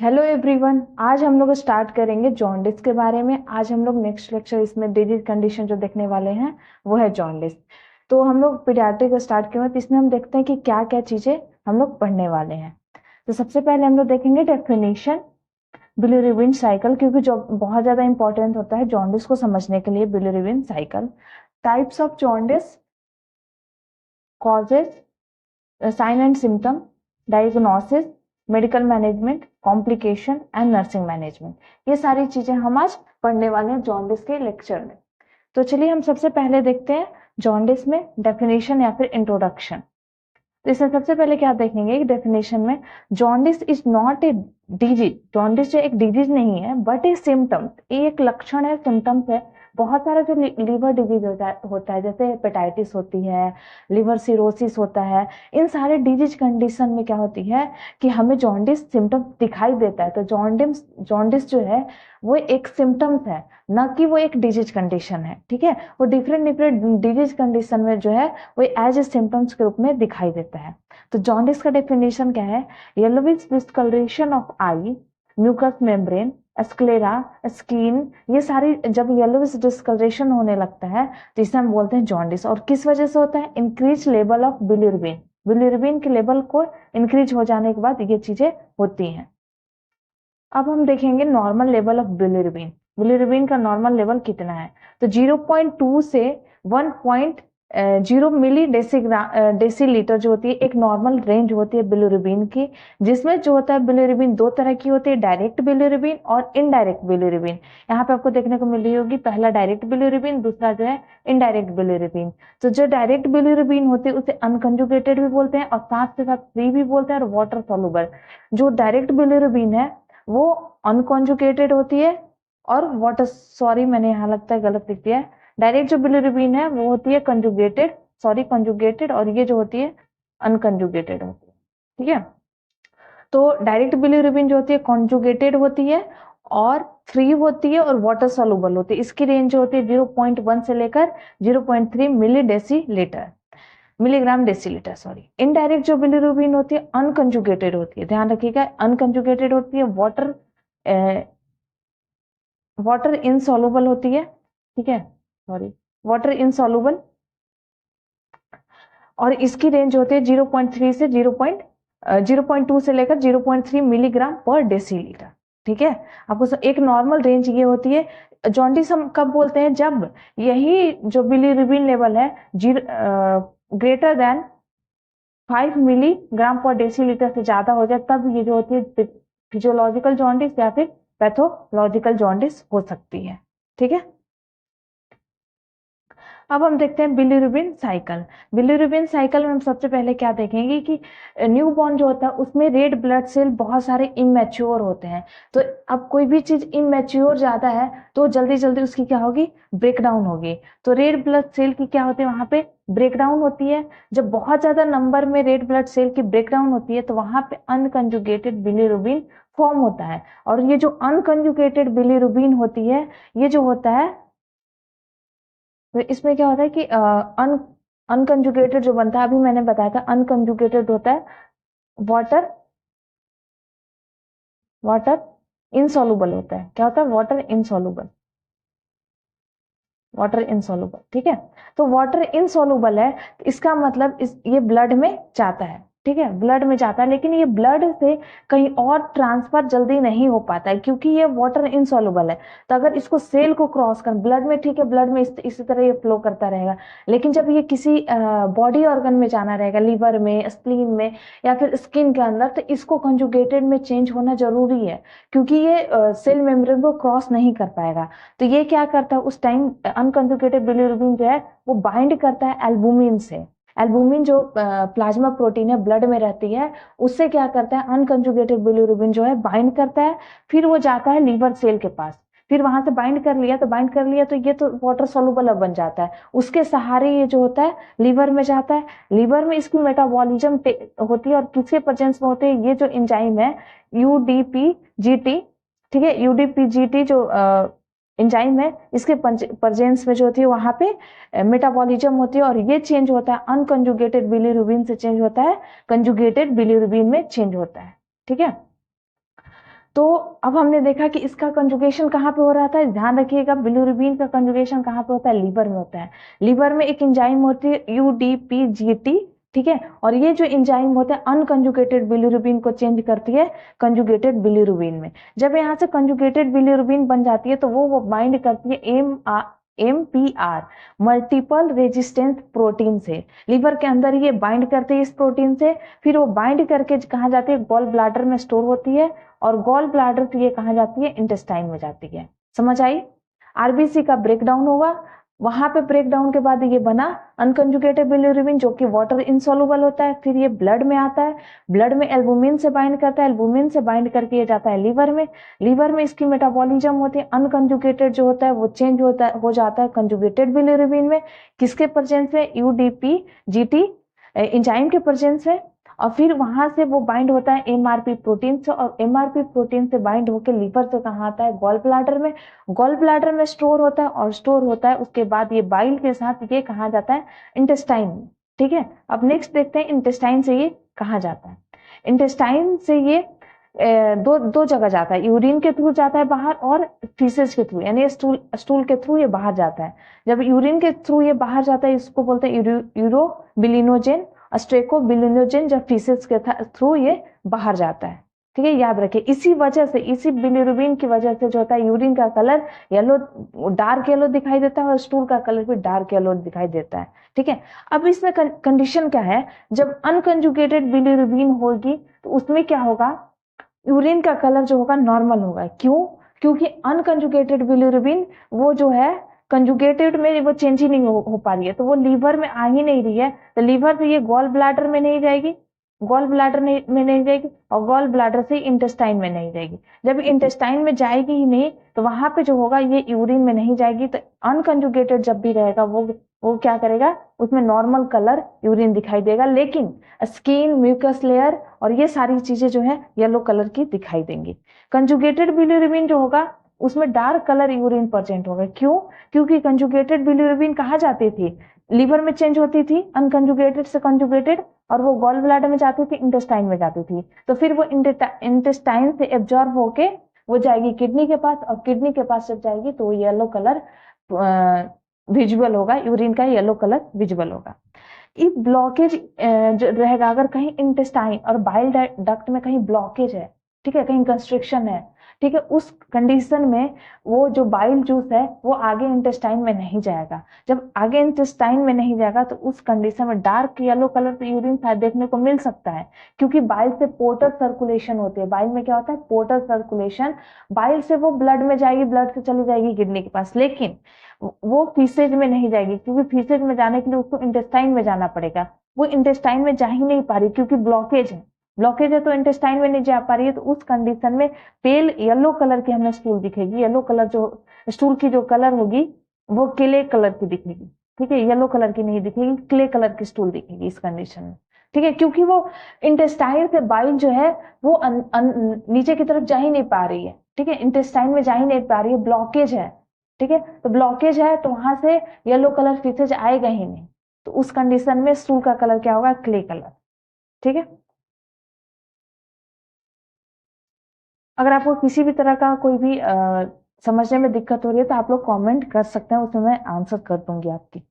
Hello everyone, आज हम लोग स्टार्ट करेंगे जॉन्डिस के बारे में। आज हम लोग नेक्स्ट लेक्चर इसमें डिजीज कंडीशन जो देखने वाले हैं वो है जॉन्डिस। तो हम लोग पीडियाट्रिक स्टार्ट किए हैं, तो इसमें हम देखते हैं कि क्या क्या चीजें हम लोग पढ़ने वाले हैं। तो सबसे पहले हम लोग देखेंगे डेफिनेशन, बिलिरुबिन साइकिल, क्योंकि जो बहुत ज्यादा इंपॉर्टेंट होता है जॉन्डिस को समझने के लिए bilirubin cycle. Types of jaundice, causes, sign and symptom, diagnosis, medical management, complication and nursing management, ये सारी चीजें हम आज पढ़ने वाले हैं जॉन्डिस के लेक्चर में। तो चलिए हम सबसे पहले देखते हैं जॉन्डिस में डेफिनेशन या फिर इंट्रोडक्शन। तो इसमें सबसे पहले क्या देखेंगे कि डेफिनेशन में jaundice is not a disease, jaundice जो एक डिजीज नहीं है बट ए सिम्टम, ये एक लक्षण है, सिम्टम्स है। बहुत सारा जो लीवर डिजीज होता है जैसे हेपेटाइटिस होती है, लिवर सिरोसिस होता है, इन सारे डिजीज कंडीशन में क्या होती है कि हमें जॉन्डिस सिम्टम दिखाई देता है। तो जॉन्डिस जो है वो एक सिम्टम्स है, ना कि वो एक डिजीज कंडीशन है। ठीक है, वो डिफरेंट डिफरेंट डिजीज कंडीशन में जो है वो एज ए सिम्टम्स के रूप में दिखाई देता है। तो जॉन्डिस का डेफिनेशन क्या है? Yellowish discoloration of eye, mucus membrane, sclera, skin, ये सारी जब येलोविश डिस्कलरेशन होने लगता है तो इसे हम बोलते हैं जॉन्डिस। और किस वजह से होता है? Increase level of bilirubin, bilirubin के लेवल को इंक्रीज हो जाने के बाद ये चीजें होती हैं। अब हम देखेंगे normal level of bilirubin, bilirubin का नॉर्मल लेवल कितना है? तो 0.2 से 1.0 मिली डेसीलीटर जो होती है एक नॉर्मल रेंज होती है बिलिरुबिन की, जिसमें जो होता है बिलिरुबिन दो तरह की होती है, डायरेक्ट बिलिरुबिन और इनडायरेक्ट बिलिरुबिन। यहाँ पे आपको देखने को मिल रही होगी, पहला डायरेक्ट बिलिरुबिन, दूसरा जो है इनडायरेक्ट बिलिरुबिन। तो जो डायरेक्ट बिलिरुबिन होती है उसे अनकंजुगेटेड भी बोलते हैं और साथ से साथ फ्री भी बोलते हैं और वाटर सॉल्युबल। जो डायरेक्ट बिलिरुबिन है वो अनकॉन्जुगेटेड होती है और वाटर, सॉरी मैंने यहाँ लगता है गलत लिख दिया है, डायरेक्ट जो बिलिरुबिन है वो होती है कंजुगेटेड, सॉरी कंजुगेटेड, और ये जो होती है अनकंजुगेटेड होती है। ठीक है, तो डायरेक्ट बिलिरुबिन जो होती है कॉन्जुगेटेड होती है और फ्री होती है और वाटर सॉल्युबल होती है। इसकी रेंज जो होती है 0.1 से लेकर 0.3 मिलीग्राम डेसीलीटर, सॉरी। इनडायरेक्ट जो बिलिरुबिन होती है अनकंजुगेटेड होती है, ध्यान रखिएगा, अनकंजुगेटेड होती है, वाटर इनसॉल्युबल होती है। ठीक है, सॉरी, वाटर इनसॉल्युबल, और इसकी रेंज होती है 0.3 से 0.2 से लेकर 0.3 मिलीग्राम पर डेसीलीटर। ठीक है, आपको एक नॉर्मल रेंज ये होती है। जॉन्डिस हम कब बोलते हैं? जब यही जो बिलिरुबिन लेवल है ग्रेटर देन 5 मिलीग्राम पर डेसीलीटर से ज्यादा हो जाए, तब ये जो होती है फिजियोलॉजिकल जॉन्डिस या फिर पैथोलॉजिकल जॉन्डिस हो सकती है। ठीक है, अब हम देखते हैं बिलिरुबिन साइकिल। बिलिरुबिन साइकिल में हम सबसे पहले क्या देखेंगे कि न्यू बॉर्न जो होता है उसमें रेड ब्लड सेल बहुत सारे इमेच्योर होते हैं। तो अब कोई भी चीज इमेच्योर ज्यादा है तो जल्दी जल्दी उसकी क्या होगी? ब्रेकडाउन होगी। तो रेड ब्लड सेल की क्या होती है? वहां पे ब्रेकडाउन होती है। जब बहुत ज्यादा नंबर में रेड ब्लड सेल की ब्रेकडाउन होती है तो वहां पे अनकंजुगेटेड बिलिरुबिन फॉर्म होता है। और ये जो अनकंजुगेटेड बिलिरुबिन होती है, ये जो होता है, तो इसमें क्या होता है कि अनकंजुगेटेड जो बनता है, अभी मैंने बताया था अनकंजुगेटेड होता है वाटर, वाटर इनसॉल्युबल होता है। क्या होता है? Water insoluble, water insoluble. ठीक है, तो वाटर इनसॉल्युबल है, तो इसका मतलब ये ब्लड में जाता है। ठीक है, ब्लड में जाता है, लेकिन ये ब्लड से कहीं और ट्रांसफर जल्दी नहीं हो पाता है क्योंकि ये वाटर इनसॉल्युबल है। तो अगर इसको सेल को क्रॉस कर ब्लड में, ठीक है, ब्लड में इसी तरह ये फ्लो करता रहेगा, लेकिन जब ये किसी बॉडी ऑर्गन में जाना रहेगा, लिवर में, स्प्लीन में या फिर स्किन के अंदर, तो इसको कंजुगेटेड में चेंज होना जरूरी है क्योंकि ये सेल मेम्ब्रेन को क्रॉस नहीं कर पाएगा। तो ये क्या करता है उस टाइम? अनकंजुगेटेड बिलिरुबिन जो है वो बाइंड करता है एल्बुमिन से। एल्बुमिन जो प्लाज्मा प्रोटीन है ब्लड में रहती है, उससे क्या करता है? अनकंजुगेटेड बिलिरुबिन जो है बाइंड करता है, फिर वो जाता है लीवर सेल के पास, फिर वहां से बाइंड कर लिया तो ये तो वाटर सोलुबल अब बन जाता है, उसके सहारे ये जो होता है लिवर में जाता है। लिवर में इसकी मेटाबॉलिज्म होती है और किसके प्रेजेंस में होती है? ये जो एंजाइम है यूडीपीजीटी, ठीक है, यूडीपीजीटी जो एंजाइम है, इसके प्रेजेंस में जो होती है वहां पे मेटाबॉलिज्म होती है और ये चेंज होता है अनकंजुगेटेड बिलिरुबिन से चेंज होता है कंजुगेटेड बिलिरुबिन में चेंज होता है। ठीक है, तो अब हमने देखा कि इसका कंजुगेशन कहाँ पे हो रहा था, ध्यान रखिएगा, बिलिरुबिन का कंजुगेशन कहाँ पे होता है, लीवर में होता है। लीवर में एक एंजाइम होती है UDP-GT, ठीक है, और ये जो एंजाइम होता है अनकंजुगेटेड बिलिरुबिन को चेंज करती है कंजुगेटेड बिलिरुबिन में। जब यहाँ से कंजुगेटेड बिलिरुबिन बन जाती है तो वो बाइंड करती है MPR, मल्टीपल रेजिस्टेंस प्रोटीन से। लीवर के अंदर ये बाइंड करती है इस प्रोटीन से, फिर वो बाइंड करके कहाँ जाती है, गॉल ब्लैडर में स्टोर होती है, और गॉल ब्लैडर से ये कहाँ जाती है, इंटेस्टाइन में जाती है। समझ आई? आरबीसी का ब्रेकडाउन होगा, वहां पे ब्रेकडाउन के बाद ये बना अनकंजुगेटेड बिलिरुबिन जो कि वाटर इनसॉल्युबल होता है, फिर ये ब्लड में आता है, ब्लड में एल्बुमिन से बाइंड करता है, एल्बुमिन से बाइंड करके ये जाता है लीवर में, लीवर में इसकी मेटाबॉलिज्म होती है, अनकंजुगेटेड जो होता है वो चेंज हो जाता है कंजुगेटेड बिलिरुबिन में, किसके प्रेजेंस में, UDP-GT एंजाइम के प्रेजेंस में, और फिर वहां से वो बाइंड होता है MRP प्रोटीन से, और MRP प्रोटीन से बाइंड होकर लीवर से कहाँ आता है, गॉल ब्लैडर में, गॉल ब्लैडर में स्टोर होता है, और स्टोर होता है उसके बाद ये बाइल के साथ ये कहाँ जाता है, इंटेस्टाइन में। ठीक है, अब नेक्स्ट देखते हैं इंटेस्टाइन से ये कहाँ जाता है। इंटेस्टाइन से ये दो जगह जाता है, यूरिन के थ्रू जाता है बाहर, और फीसेस के थ्रू, यानी स्टूल के थ्रू ये बाहर जाता है। जब यूरिन के थ्रू ये बाहर जाता है इसको बोलते हैं यूरोबिलिनोजेन, स्ट्रेकोबिलिनोजेन, जब फीसेस के थ्रू ये बाहर जाता है। ठीक है, याद रखिए, इसी वजह से, इसी बिलिरुबिन की वजह से जो होता है यूरिन का कलर येलो, डार्क येलो दिखाई देता है, और स्टूल का कलर भी डार्क येलो दिखाई देता है। ठीक है, अब इसमें कंडीशन क्या है, जब अनकंजुगेटेड बिलिरुबिन होगी तो उसमें क्या होगा, यूरिन का कलर जो होगा नॉर्मल होगा। क्यों? क्योंकि अनकंजुगेटेड बिलिरुबिन वो जो है कंजुगेटेड में वो चेंज ही नहीं हो पा रही है, तो वो लीवर में आ ही नहीं रही है, तो लीवर से ये गॉल ब्लैडर में नहीं जाएगी, गॉल ब्लैडर में नहीं जाएगी, और गॉल ब्लैडर से इंटेस्टाइन में नहीं जाएगी। जब इंटेस्टाइन में जाएगी ही नहीं तो वहां पे जो होगा ये यूरिन में नहीं जाएगी, तो अनकंजुगेटेड जब भी रहेगा वो क्या करेगा, उसमें नॉर्मल कलर यूरिन दिखाई देगा, लेकिन स्किन, म्यूकस लेयर और ये सारी चीजें जो है येलो कलर की दिखाई देंगी। कंजुगेटेड बिलिरुबिन जो होगा उसमें डार्क कलर यूरिन प्रेजेंट होगा। क्यों? क्योंकि कंजुगेटेड बिलिरुबिन कहाँ जाती थी, लीवर में चेंज होती थी अनकंजुगेटेड से कंजुगेटेड, और वो गॉल ब्लैडर में जाती थी, इंटेस्टाइन में जाती थी, तो फिर वो इंटेस्टाइन से एब्जॉर्ब होके वो जाएगी किडनी के पास, और किडनी के पास जब जाएगी तो येलो कलर विजुअल होगा, यूरिन का येलो कलर विजुअल होगा। इफ ब्लॉकेज जो रहेगा, अगर कहीं इंटेस्टाइन और बाइल डक्ट में कहीं ब्लॉकेज है, ठीक है, कहीं कंस्ट्रिक्शन है, ठीक है, उस कंडीशन में वो जो बाइल जूस है वो आगे इंटेस्टाइन में नहीं जाएगा। जब आगे इंटेस्टाइन में नहीं जाएगा तो उस कंडीशन में डार्क येलो कलर का यूरिन शायद देखने को मिल सकता है, क्योंकि बाइल से पोर्टल सर्कुलेशन होती है। बाइल में क्या होता है, पोर्टल सर्कुलेशन, बाइल से वो ब्लड में जाएगी, ब्लड से चली जाएगी किडनी के पास, लेकिन वो फीसेज में नहीं जाएगी, क्योंकि फीसेज में जाने के लिए उसको इंटेस्टाइन में जाना पड़ेगा। वो इंटेस्टाइन में जा ही नहीं पा रही क्योंकि ब्लॉकेज है, ब्लॉकेज है तो इंटेस्टाइन में नहीं जा पा रही है, तो उस कंडीशन में पेल येलो कलर की हमें स्टूल दिखेगी। येलो कलर जो स्टूल की जो कलर होगी वो क्ले कलर की दिखेगी। ठीक है, येलो कलर की नहीं दिखेगी, क्ले कलर की स्टूल दिखेगी इस कंडीशन में। ठीक है, क्योंकि वो इंटेस्टाइन से बाइल जो है वो नीचे की तरफ जा ही नहीं पा रही है। ठीक है, इंटेस्टाइन में जा ही नहीं पा रही है, ब्लॉकेज है। ठीक है, तो ब्लॉकेज है तो वहां से येलो कलर फीसेज आएगा ही नहीं, तो उस कंडीशन में स्टूल का कलर क्या होगा, क्ले कलर। ठीक है, अगर आपको किसी भी तरह का कोई भी समझने में दिक्कत हो रही है तो आप लोग कमेंट कर सकते हैं, उसमें मैं आंसर कर दूंगी आपकी।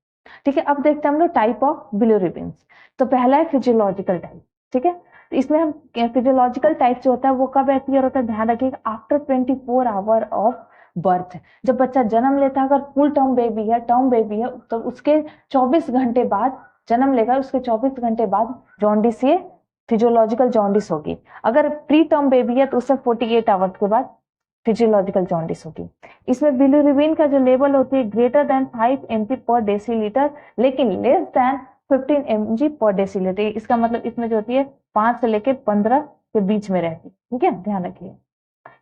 ठीक है, अब देखते हैं हम लोग टाइप ऑफ बिलिरुबिन। तो पहला है फिजियोलॉजिकल टाइप। ठीक है, तो इसमें हम फिजियोलॉजिकल टाइप जो होता है वो कब अपीयर होता है, ध्यान रखिएगा, आफ्टर 24 आवर ऑफ बर्थ। जब बच्चा जन्म लेता है, अगर फुल टर्म बेबी है, टर्म बेबी है, तो उसके 24 घंटे बाद जन्म लेगा, उसके 24 घंटे बाद जॉन्डिस, ये फिजियोलॉजिकल जॉन्डिस होगी। अगर प्री टर्म बेबी है तो उससे 48 आवर्स के बाद फिजियोलॉजिकल जॉन्डिस होगी। इसमें बिलिरुबिन का जो लेवल होती है ग्रेटर देन 5 mg पर डेसीलीटर, लेकिन लेस देन 15 mg पर डेसीलीटर। इसका मतलब इसमें जो होती है 5 से लेकर 15 के बीच में रहती है। ठीक है, ध्यान रखिए।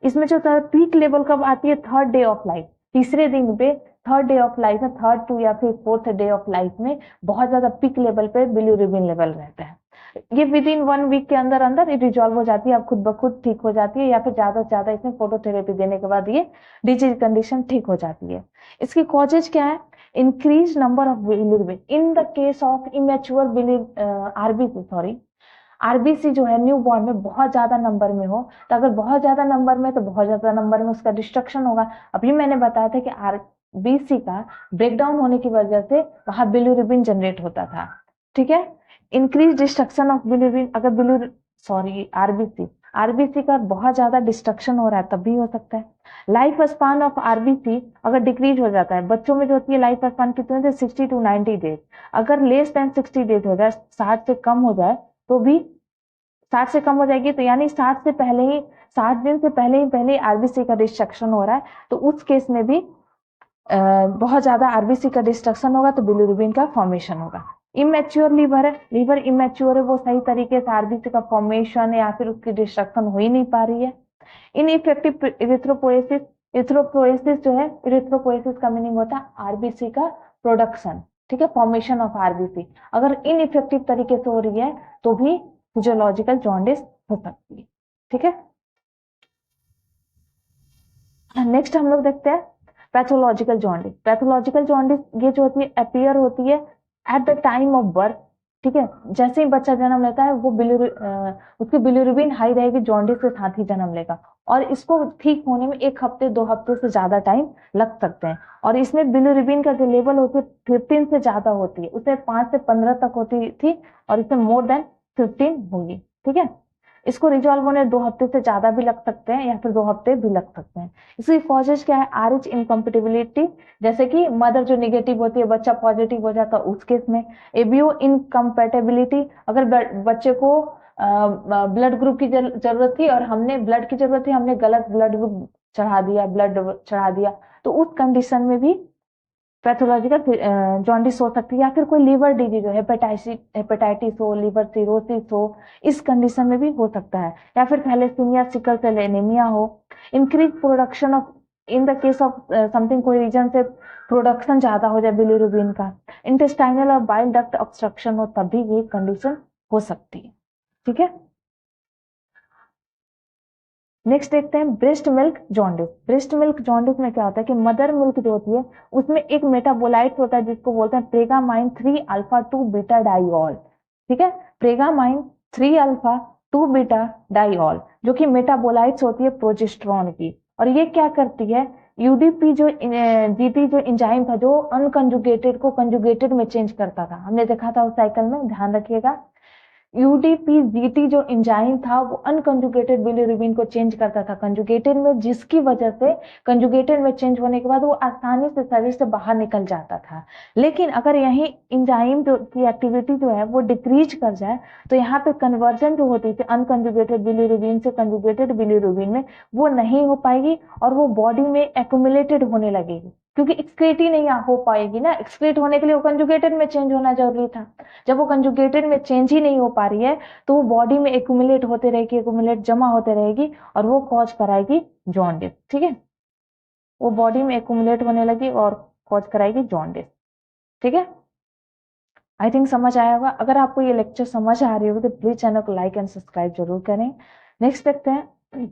इसमें जो पीक लेवल कब आती है, थर्ड डे ऑफ लाइफ, तीसरे दिन पे, थर्ड डे ऑफ लाइफ में, थर्ड टू या फिर फोर्थ डे ऑफ लाइफ में बहुत ज्यादा पीक लेवल पे बिलिरुबिन लेवल रहता है। ये विद इन 1 वीक के अंदर अंदर ये रिजॉल्व हो जाती है, अब खुद ब खुद ठीक हो जाती है, या फिर ज्यादा से ज्यादा इसमें फोटोथेरेपी देने के बाद ये डिजीज कंडीशन ठीक हो जाती है। इसकी कॉजेज क्या है, increase number of bilirubin in the case of immature RBC, sorry, RBC जो है न्यू बॉर्न में बहुत ज्यादा नंबर में हो, तो अगर बहुत ज्यादा नंबर में तो बहुत ज्यादा नंबर में उसका डिस्ट्रक्शन होगा। अभी मैंने बताया था कि आरबीसी का ब्रेकडाउन होने की वजह से वहां बिलिरुबिन जनरेट होता था, ठीक है। इंक्रीज डिस्ट्रक्शन ऑफ बिलिरुबिन, अगर आरबीसी का बहुत ज्यादा डिस्ट्रक्शन हो रहा है तब भी हो सकता है। लाइफ स्पान ऑफ आरबीसी अगर डिक्रीज हो जाता है, बच्चों में जो होती है लाइफ स्पान कितने होते हैं 60 to 90 डेज, अगर लेस देन 60 डेज हो जाए, 60 से कम हो जाए तो भी, 60 से कम हो जाएगी तो यानी 60 दिन से पहले ही आरबीसी का डिस्ट्रक्शन हो रहा है, तो उस केस में भी बहुत ज्यादा आरबीसी का डिस्ट्रक्शन होगा तो बिलिरुबिन का फॉर्मेशन होगा। इमेच्योर लीवर है, लीवर इमेच्योर है, वो सही तरीके से आरबीसी का फॉर्मेशन या फिर उसकी डिस्ट्रक्शन हो ही नहीं पा रही है। इनइफेक्टिव इरिथ्रोपोएसिस, इरिथ्रोपोएसिस जो है, इरिथ्रोपोएसिस का मीनिंग होता है आरबीसी का प्रोडक्शन, ठीक है, फॉर्मेशन ऑफ आरबीसी। अगर इनइफेक्टिव तरीके से हो रही है तो भी फिजियोलॉजिकल जॉन्डिस हो सकती है, ठीक है। नेक्स्ट हम लोग देखते हैं पैथोलॉजिकल जॉन्डिस। पैथोलॉजिकल जॉन्डिस ये जो होती है अपीयर होती है at the time of birth, ठीक है। जैसे ही बच्चा जन्म लेता है वो उसकी बिलिरुबिन हाई रहेगी, जॉन्डिस के साथ ही जन्म लेगा, और इसको ठीक होने में 1 हफ्ते 2 हफ्ते से ज्यादा टाइम लग सकते हैं। और इसमें बिलिरुबिन का जो लेवल होती है 15 से ज्यादा होती है, उसमें 5 से 15 तक होती थी और इसमें मोर देन 15 होगी, ठीक है। इसको रिजॉल्व होने 2 हफ्ते से ज्यादा भी लग सकते हैं या फिर 2 हफ्ते भी लग सकते हैं। इसकी कॉजेज क्या है, RH इनकम्पेटिबिलिटी, जैसे कि मदर जो निगेटिव होती है बच्चा पॉजिटिव हो जाता है उस केस में। एबीओ इनकम्पेटेबिलिटी, अगर बच्चे को ब्लड ग्रुप की जरूरत थी और हमने ब्लड की जरूरत थी, हमने गलत ब्लड चढ़ा दिया, तो उस कंडीशन में भी पैथोलॉजिकल जॉन्डिस हो सकती है। या फिर कोई लीवर डिजीज हो, हेपेटाइटिस हो, लीवर सिरोसिस हो, इस कंडीशन में भी हो सकता है। या फिर थैलेसीमिया, सिकल सेल एनीमिया हो। Increase production of, in the case of something, कोई रीजन से प्रोडक्शन ज्यादा हो जाए बिलिरुबिन का। इंटेस्टाइनल और बाइल डक्ट ऑब्स्ट्रक्शन हो तब भी ये कंडीशन हो सकती है, ठीक है। नेक्स्ट देखते हैं breast milk jaundice. Breast milk jaundice में क्या होता है कि मदर मिल्क जो होती है उसमें एक मेटाबोलाइट होता है जिसको बोलते हैं प्रेगामाइन 3 अल्फा 2 बीटा डाइऑल, ठीक है। प्रेगामाइन 3 अल्फा 2 बीटा डाइऑल जो कि मेटाबोलाइट्स होती है प्रोजेस्टेरोन की, और ये क्या करती है, यूडीपी जो जीटी जो इंजाइम था जो अनकंजुगेटेड को कंजुगेटेड में चेंज करता था, हमने देखा था उस साइकिल में, ध्यान रखिएगा। यूडीपी जीटी जो इंजाइम था वो अनकंजुगेटेड बिलिरुबिन को चेंज करता था कंजुगेटेड में, जिसकी वजह से कंजुगेटेड में चेंज होने के बाद वो आसानी से शरीर से बाहर निकल जाता था। लेकिन अगर यही इंजाइम जो की एक्टिविटी जो है वो डिक्रीज कर जाए तो यहाँ पे कन्वर्जन जो होती थी अनकंजुगेटेड बिलिरुबिन से कंजुगेटेड बिलिरुबिन में वो नहीं हो पाएगी और वो बॉडी में एक्यूमुलेटेड होने लगेगी, क्योंकि एक्सक्रीट ही नहीं हो पाएगी ना। एक्सक्रीट होने के लिए वो कंजुगेटेड में चेंज होना जरूरी था। जब वो कंजुगेटेड में चेंज ही नहीं हो पा रही है तो वो बॉडी में एक्यूमुलेट होते रहेगी, एक्यूमुलेट जमा होते रहेगी और वो कॉज कराएगी जॉन्डिस, ठीक है। वो बॉडी में एक्यूमुलेट होने लगी और कॉज कराएगी जॉन्डिस, ठीक है। आई थिंक समझ आया होगा। अगर आपको ये लेक्चर समझ आ रही होगी तो प्लीज चैनल को लाइक एंड सब्सक्राइब जरूर करें। नेक्स्ट देखते हैं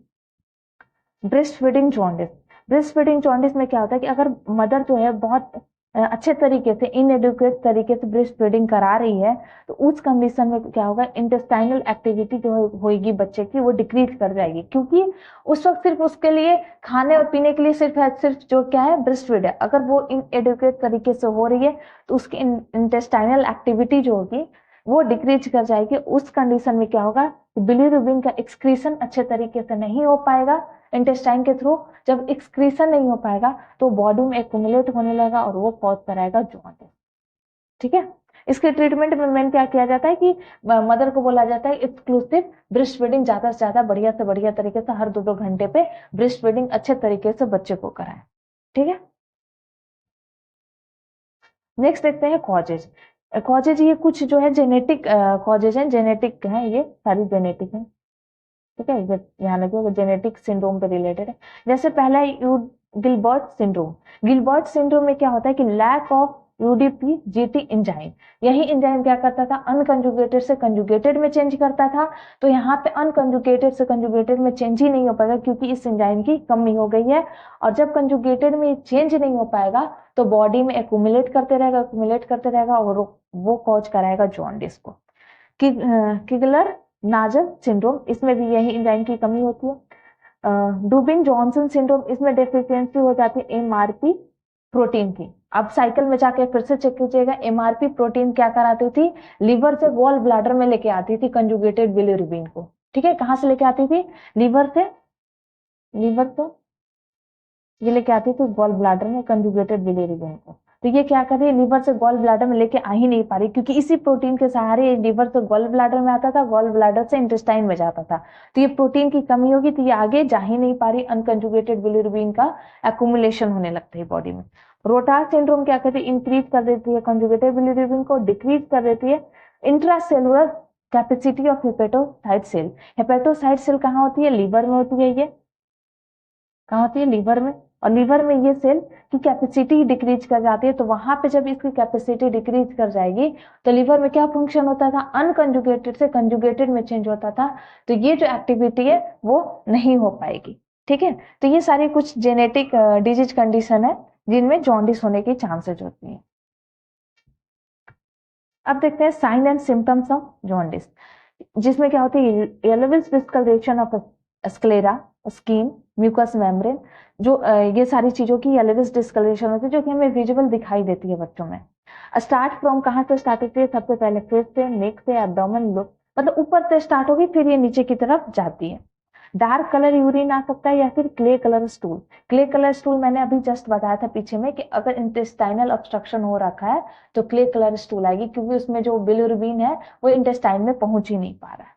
breast feeding jaundice. Breast feeding jaundice में क्या होता है कि अगर मदर जो है बहुत अच्छे तरीके से इनएडुकेट तरीके से ब्रेस्ट फीडिंग करा रही है तो उस कंडीशन में क्या होगा, इंटेस्टाइनल एक्टिविटी जो होगी बच्चे की वो डिक्रीज कर जाएगी, क्योंकि उस वक्त सिर्फ उसके लिए खाने और पीने के लिए सिर्फ जो क्या है ब्रेस्ट फीड है। अगर वो इनएडुकेट तरीके से हो रही है तो उसकी इंटेस्टाइनल एक्टिविटी जो होगी वो डिक्रीज कर जाएगी। उस कंडीशन में क्या होगा, बिलिरुबिन का एक्सक्रीशन अच्छे तरीके से नहीं हो पाएगा इंटेस्टाइन के थ्रू। जब एक्सक्रीशन नहीं हो पाएगा तो बॉडी में एक्यूमुलेट होने लगा और वो कॉज कराएगा जॉन्डिस, ठीक है। इसके ट्रीटमेंट में मेन क्या किया जाता है कि मदर को बोला जाता है एक्सक्लूसिव ब्रेस्ट फीडिंग ज्यादा से ज्यादा बढ़िया से बढ़िया तरीके से हर 2-2 घंटे पे ब्रेस्ट फीडिंग अच्छे तरीके से बच्चे को कराएं, ठीक है। नेक्स्ट देखते हैं कॉजेज। कॉजेज ये कुछ जो है जेनेटिक कॉजेज हैं, जेनेटिक है, ये सारी जेनेटिक है, ठीक है। ये ध्यान रखिएगा जेनेटिक सिंड्रोम पे रिलेटेड है। जैसे पहला है गिलबर्ट सिंड्रोम। गिलबर्ट सिंड्रोम में क्या होता है कि lack of UDP GT enzyme, यही इंजाइम क्या करता था, अनकंजुगेटेड से कंजुगेटेड में चेंज करता था। तो यहाँ पे अनकंजुगेटेड से कंजुगेटेड में चेंज ही नहीं हो पाएगा क्योंकि इस इंजाइम की कमी हो गई है, और जब कंजुगेटेड में चेंज नहीं हो पाएगा तो बॉडी में एक्यूमुलेट करते रहेगा और वो कॉज कराएगा जॉन्डिस को। किगलर नाजर सिंड्रोम, इसमें भी यही एंजाइम की कमी होती है। डुबिन जॉनसन सिंड्रोम, इसमें डेफिशिएंसी हो जाती है एमआरपी प्रोटीन की। अब साइकिल में जाके फिर से चेक कीजिएगा, एमआरपी प्रोटीन क्या कराती थी, लीवर से गॉल ब्लैडर में लेके आती थी कंजुगेटेड बिलिरुबिन को। ठीक है, कहां से लेके आती थी, लीवर से ये लेके आती थी गॉल ब्लैडर में कंजुगेटेड बिलिरुबिन को। तो ये क्या कर रही है, लीवर से गॉल ब्लैडर में लेके आ ही नहीं पा रही, क्योंकि इसी प्रोटीन के सहारे लीवर से गॉल ब्लैडर में आता था, गॉल ब्लैडर से इंटेस्टाइन में जाता था। तो ये प्रोटीन की कमी होगी, तो ये आगे जा ही नहीं पा रही, अनकंजुगेटेड बिलिरुबिन का एक्युमुलेशन होने लगता है बॉडी में। रोटार सिंड्रोम क्या कहती है, इंक्रीज कर देती है कंजुगेटेड बिलिरुबिन को, डिक्रीज कर देती है intracellular capacity of hepatocyte cell. Hepatocyte cell कहाँ होती है, लीवर में होती है। ये कहाँ होती है, लीवर में। और लीवर में ये सेल की कैपेसिटी डिक्रीज कर जाती है, तो वहां पे जब इसकी कैपेसिटी डिक्रीज कर जाएगी तो लीवर में क्या फंक्शन होता था, अनकंजुगेटेड से कंजुगेटेड में चेंज होता था। तो ये जो एक्टिविटी है वो नहीं हो पाएगी। ठीक है, तो ये सारी कुछ जेनेटिक डिजीज कंडीशन है जिनमें जॉन्डिस होने की चांसेस होती है। अब देखते हैं sign and symptoms of jaundice, जिसमें क्या होती है, yellowish discoloration of sclera, skin, mucus membrane, जो ये सारी चीजों की येलोविश डिस्कलरेशन होती है, जो कि हमें विजिबल दिखाई देती है बच्चों में। स्टार्ट फ्रॉम कहां से स्टार्ट होती है, सबसे पहले फेस से, नेक से, एब्डोमेन, लोब, मतलब ऊपर से स्टार्ट होगी, फिर ये नीचे की तरफ जाती है। डार्क कलर यूरिन आ सकता है या फिर clay colour stool. Clay colour stool मैंने अभी जस्ट बताया था पीछे में कि अगर इंटेस्टाइनल ऑब्स्ट्रक्शन हो रखा है तो क्ले कलर स्टूल आएगी, क्योंकि उसमें जो बिलिरुबिन है वो इंटेस्टाइन में पहुंच ही नहीं पा रहा है।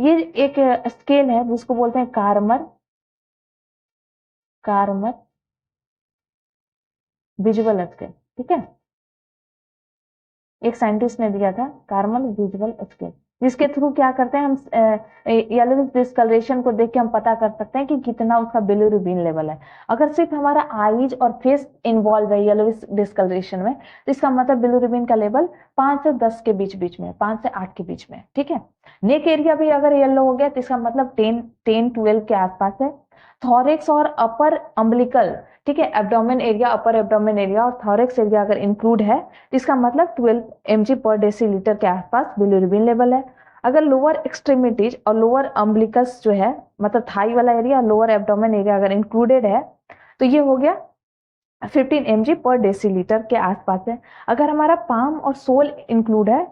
ये एक स्केल है जिसको बोलते हैं कारमर विजुअल स्केल। ठीक है, एक साइंटिस्ट ने दिया था कारमर विजुअल स्केल, जिसके थ्रू क्या करते हैं हम येलोविश डिस्कलरेशन को देख के हम पता कर सकते हैं कि कितना उसका बिलिरुबिन लेवल है। अगर सिर्फ हमारा आईज और फेस इन्वॉल्व है येलोविश डिस्कलरेशन में, तो इसका मतलब बिलिरुबिन का लेवल 5 से 10 के बीच में, 5 से 8 के बीच में। ठीक है, नेक एरिया भी अगर येलो हो गया तो इसका मतलब 10-12 के आसपास है। थॉरेक्स और अपर अम्बिलिकल, ठीक है, abdomen area, upper abdomen area और थॉरेक्स एरिया अगर इंक्लूड है तो इसका मतलब 12 mg पर डेसीलीटर के आसपास बिलिरुबिन लेवल है। अगर लोअर एक्सट्रीमिटीज और लोअर अम्बिलिकस जो है, मतलब थाई वाला एरिया, लोअर एब्डोमेन एरिया अगर इंक्लूडेड है तो ये हो गया 15 mg पर डेसीलीटर के आसपास है। अगर हमारा पाम और सोल इंक्लूड है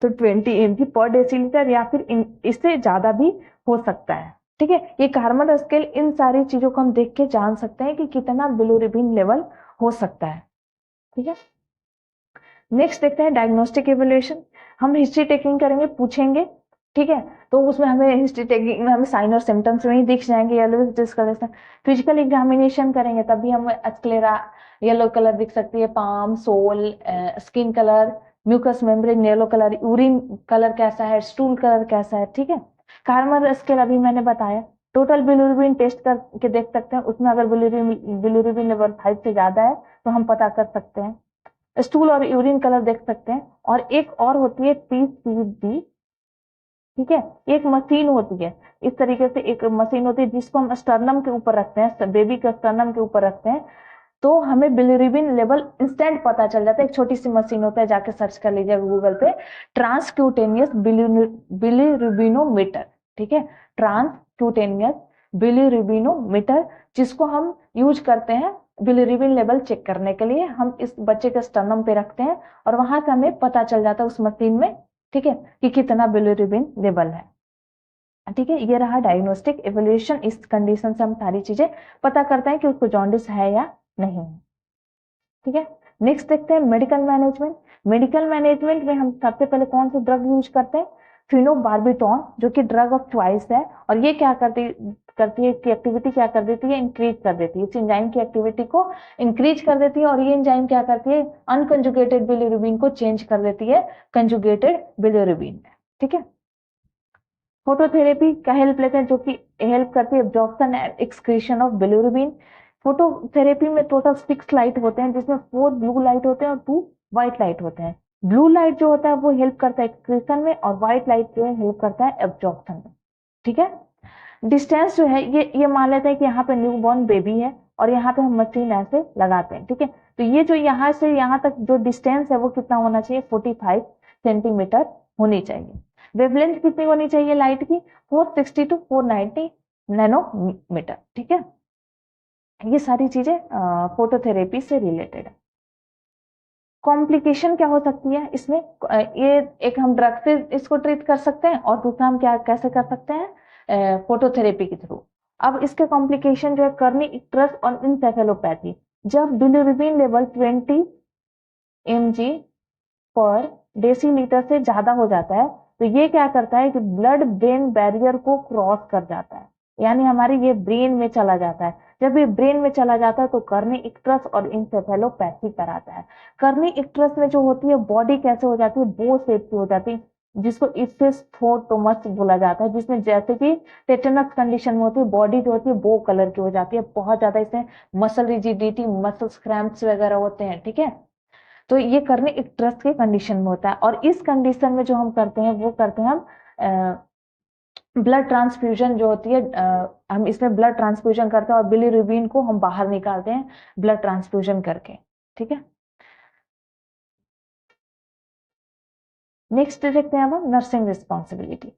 तो 20 mg पर डेसीलीटर या फिर इससे ज्यादा भी हो सकता है। ठीक है, ये कारमर स्केल इन सारी चीजों को हम देख के जान सकते हैं कि कितना बिलिरुबिन लेवल हो सकता है। ठीक है, नेक्स्ट देखते हैं डायग्नोस्टिक इवैल्यूएशन। हम हिस्ट्री टेकिंग करेंगे, पूछेंगे। ठीक है, तो उसमें हमें हिस्ट्री टेकिंग में हमें साइन और सिम्टम्स में ही दिख जाएंगे येलोविश डिस्कलरेशन। फिजिकल एग्जामिनेशन करेंगे तभी हमें स्क्लेरा येलो कलर दिख सकती है, palm, sole, skin colour, mucus membrane yellow colour, urine colour कैसा है, स्टूल कलर कैसा है। ठीक है, कारमर स्केल अभी मैंने बताया, टोटल बिलिरुबिन टेस्ट करके देख सकते हैं, उसमें अगर बिलिरुबिन लेवल 5 से ज्यादा है तो हम पता कर सकते हैं। स्टूल और यूरिन कलर देख सकते हैं। और एक और होती है पीसीबी। ठीक है, एक मशीन होती है, इस तरीके से एक मशीन होती है जिसको हम स्टर्नम के ऊपर रखते हैं, बेबी के स्टर्नम के ऊपर रखते हैं, तो हमें बिलिरुबिन लेवल इंस्टेंट पता चल जाता है। एक छोटी सी मशीन होता है, जाके सर्च कर लीजिएगा गूगल पे, ट्रांसक्यूटेनियस बिलिरुबिनोमीटर। ठीक है, ट्रांसक्यूटेनियस बिलिरुबिनोमीटर, जिसको हम यूज करते हैं बिलिरुबिन लेवल चेक करने के लिए। हम इस बच्चे के स्टर्नम पे रखते हैं और वहां से हमें पता चल जाता है उस मशीन में, ठीक है, कि कितना बिलिरुबिन लेवल है। ठीक है, ये रहा डायग्नोस्टिक इवैल्यूएशन। इस कंडीशन से हम सारी चीजें पता करते हैं कि उसको जॉन्डिस है या नहीं है। ठीक है, नेक्स्ट देखते हैं मेडिकल मैनेजमेंट। मेडिकल मैनेजमेंट में हम सबसे पहले कौन सी ड्रग यूज करते हैं, फिनोबार्बिटॉन, जो कि ड्रग ऑफ चॉइस है। और ये क्या करती है, इसकी एक्टिविटी क्या कर देती है, इंक्रीज कर देती है, इस एंजाइम की एक्टिविटी को इंक्रीज कर देती है। और ये एंजाइम क्या करती है, अनकंजुगेटेड बिलिरुबिन को चेंज कर देती है कंजुगेटेड बिलिरुबिन में। ठीक है, फोटोथेरेपी का हेल्प लेते हैं, जो कि हेल्प करती है absorption and excretion of bilirubin. Phototherapy में टोटल 6 लाइट होते हैं, जिसमें 4 ब्लू लाइट होते हैं और 2 व्हाइट लाइट होते हैं। ब्लू लाइट जो होता है वो हेल्प करता है एक्सक्रीशन में, और व्हाइट लाइट जो है हेल्प करता है एब्जॉर्प्शन में। ठीक है, डिस्टेंस जो है ये मान लेते हैं कि यहाँ पे न्यूबॉर्न बेबी है और यहाँ पे हम मशीन ऐसे लगाते हैं। ठीक है, तो ये जो यहाँ से यहाँ तक जो डिस्टेंस है वो कितना होना चाहिए, 45 सेंटीमीटर होनी चाहिए। वेवलेंथ कितनी होनी चाहिए लाइट की, 460 to 490 नैनोमीटर, ठीक है। ये सारी चीजें फोटोथेरेपी से रिलेटेड है। कॉम्प्लिकेशन क्या हो सकती है इसमें, ये एक हम ड्रग से इसको ट्रीट कर सकते हैं और दूसरा हम क्या कैसे कर सकते हैं, फोटोथेरेपी के थ्रू। अब इसके कॉम्प्लिकेशन जो है कर्नी इक्ट्रस और इंसेफेलोपैथी। जब बिलिरुबिन लेवल 20 mg पर डेसीलीटर से ज्यादा हो जाता है तो ये क्या करता है कि ब्लड ब्रेन बैरियर को क्रॉस कर जाता है, यानी हमारी ये ब्रेन में चला जाता है। जब ये ब्रेन में चला जाता है तो कर्नी इक्ट्रस और इंसेफेलोपैथी कराता है। कर्नी इक्ट्रस में जो होती है बॉडी कैसे हो जाती है, बो शेप की हो जाती है, जिसको इस्फेस्फोटोमस बोला जाता है, जिसमें जैसे कि टेटनस कंडीशन में होती है बॉडी जो होती है बो कलर की हो जाती है, बहुत ज्यादा इसमें मसल रिजिडिटी, मसल क्रैम्प्स वगैरह होते हैं, ठीक है। तो ये करने एक ट्रस्ट के कंडीशन में होता है, और इस कंडीशन में जो हम करते हैं वो करते हैं हम ब्लड ट्रांसफ्यूजन जो होती है, हम इसमें ब्लड ट्रांसफ्यूजन करते हैं और बिलिरुबिन को हम बाहर निकालते हैं ब्लड ट्रांसफ्यूजन करके, ठीक है। नेक्स्ट देखते हैं हम नर्सिंग रिस्पॉन्सिबिलिटी।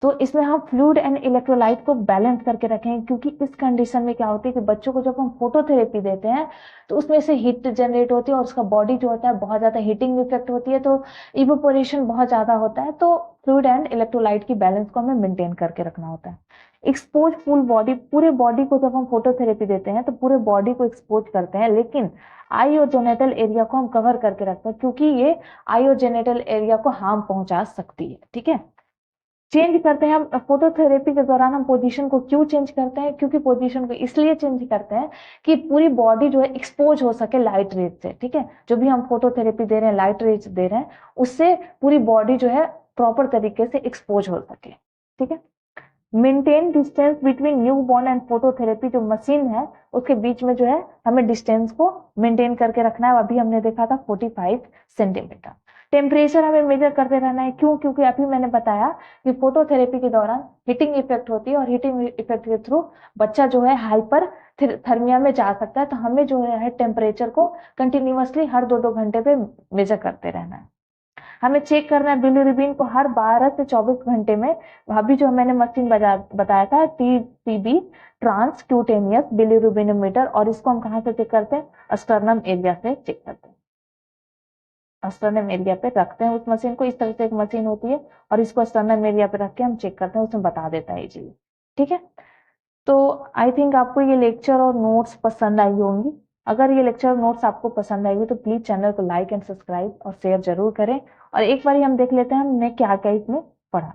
तो इसमें हम फ्लूइड एंड इलेक्ट्रोलाइट को बैलेंस करके रखें, क्योंकि इस कंडीशन में क्या होती है कि बच्चों को जब हम फोटोथेरेपी देते हैं तो उसमें से हीट जनरेट होती है और उसका बॉडी जो होता है बहुत ज्यादा हीटिंग इफेक्ट होती है, तो इवेपोरेशन बहुत ज्यादा होता है। तो फ्लूइड एंड इलेक्ट्रोलाइट की बैलेंस को हमें मेंटेन करके रखना होता है। एक्सपोज फुल बॉडी, पूरे बॉडी को जब हम फोटोथेरेपी देते हैं तो पूरे बॉडी को एक्सपोज करते हैं, लेकिन आई और जेनेटल एरिया को हम कवर करके रखते हैं, क्योंकि ये आई और जेनेटल एरिया को हार्म पहुंचा सकती है, ठीक है। चेंज करते हैं हम फोटोथेरेपी के दौरान, हम पोजीशन को क्यों चेंज करते हैं, क्योंकि पोजीशन को इसलिए चेंज करते हैं कि पूरी बॉडी जो है एक्सपोज हो सके लाइट रेज से, ठीक है। जो भी हम फोटोथेरेपी दे रहे हैं, लाइट रेज दे रहे हैं, उससे पूरी बॉडी जो है प्रॉपर तरीके से एक्सपोज हो सके, ठीक है। Maintain distance between new born and phototherapy, जो मशीन है उसके बीच में जो है हमें डिस्टेंस को मेंटेन करके रखना है। अभी हमने देखा था 45 सेंटीमीटर। टेम्परेचर हमें मेजर करते रहना है, क्यों, क्योंकि अभी मैंने बताया कि फोटोथेरेपी के दौरान हीटिंग इफेक्ट होती है और हीटिंग इफेक्ट के थ्रू बच्चा जो है हाइपर थर्मिया में जा सकता है। तो हमें जो है टेम्परेचर को कंटिन्यूअसली हर 2-2 घंटे पे मेजर करते रहना है। हमें चेक करना है बिलिरुबिन को हर 12 से 24 घंटे में। अभी जो मैंने मशीन बताया था TTB, ट्रांस क्यूटेनियस बिलिरुबिनोमीटर, और इसको हम कहाँ से चेक करते हैं, अस्टर्नम एरिया से चेक करते हैं। अस्टर्नम एरिया पे रखते हैं उस मशीन को, इस तरह से एक मशीन होती है और इसको अस्टर्नम एरिया पे रख के हम चेक करते हैं, उसमें बता देता है इजीली, ठीक है। तो आई थिंक आपको ये लेक्चर और नोट्स पसंद आई होंगी। अगर ये लेक्चर और नोट्स आपको पसंद आएगी तो प्लीज चैनल को लाइक एंड सब्सक्राइब और शेयर जरूर करें। और एक बार हम देख लेते हैं हमने क्या क्या इसमें पढ़ा।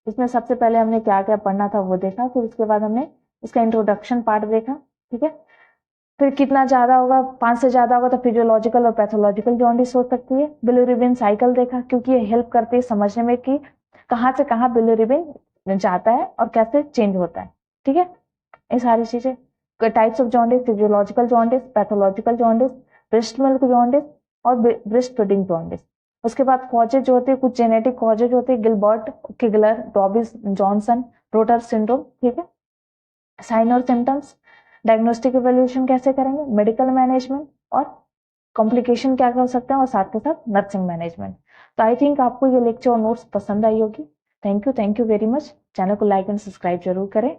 इसमें सबसे पहले हमने क्या क्या पढ़ना था वो देखा, फिर उसके बाद हमने इसका इंट्रोडक्शन पार्ट देखा, ठीक है। फिर कितना ज्यादा होगा, 5 से ज्यादा होगा तो फिजियोलॉजिकल और पैथोलॉजिकल जॉन्डिस हो सकती है। बिलिरुबिन साइकिल देखा, क्योंकि ये हेल्प करती है समझने में कि कहाँ से कहाँ बिलिरुबिन जाता है और कैसे चेंज होता है, ठीक है। ये सारी चीजें, types of jaundice, physiological jaundice, pathological jaundice, breast milk jaundice और ब्रेस्ट फीडिंग जॉन्डिस। उसके बाद कॉजेज जो होती है, कुछ जेनेटिक कॉजेज होती है, गिलबर्ट, किगलर, डॉबिस, जॉनसन, रोटर सिंड्रोम, ठीक है। साइन और सिम्टम्स, डायग्नोस्टिक इवैल्यूएशन कैसे करेंगे, मेडिकल मैनेजमेंट और कॉम्प्लिकेशन क्या कर सकते हैं, और साथ के साथ नर्सिंग मैनेजमेंट। तो आई थिंक आपको ये लेक्चर और नोट्स पसंद आई होगी। Thank you very much. Channel को लाइक एंड सब्सक्राइब जरूर करें।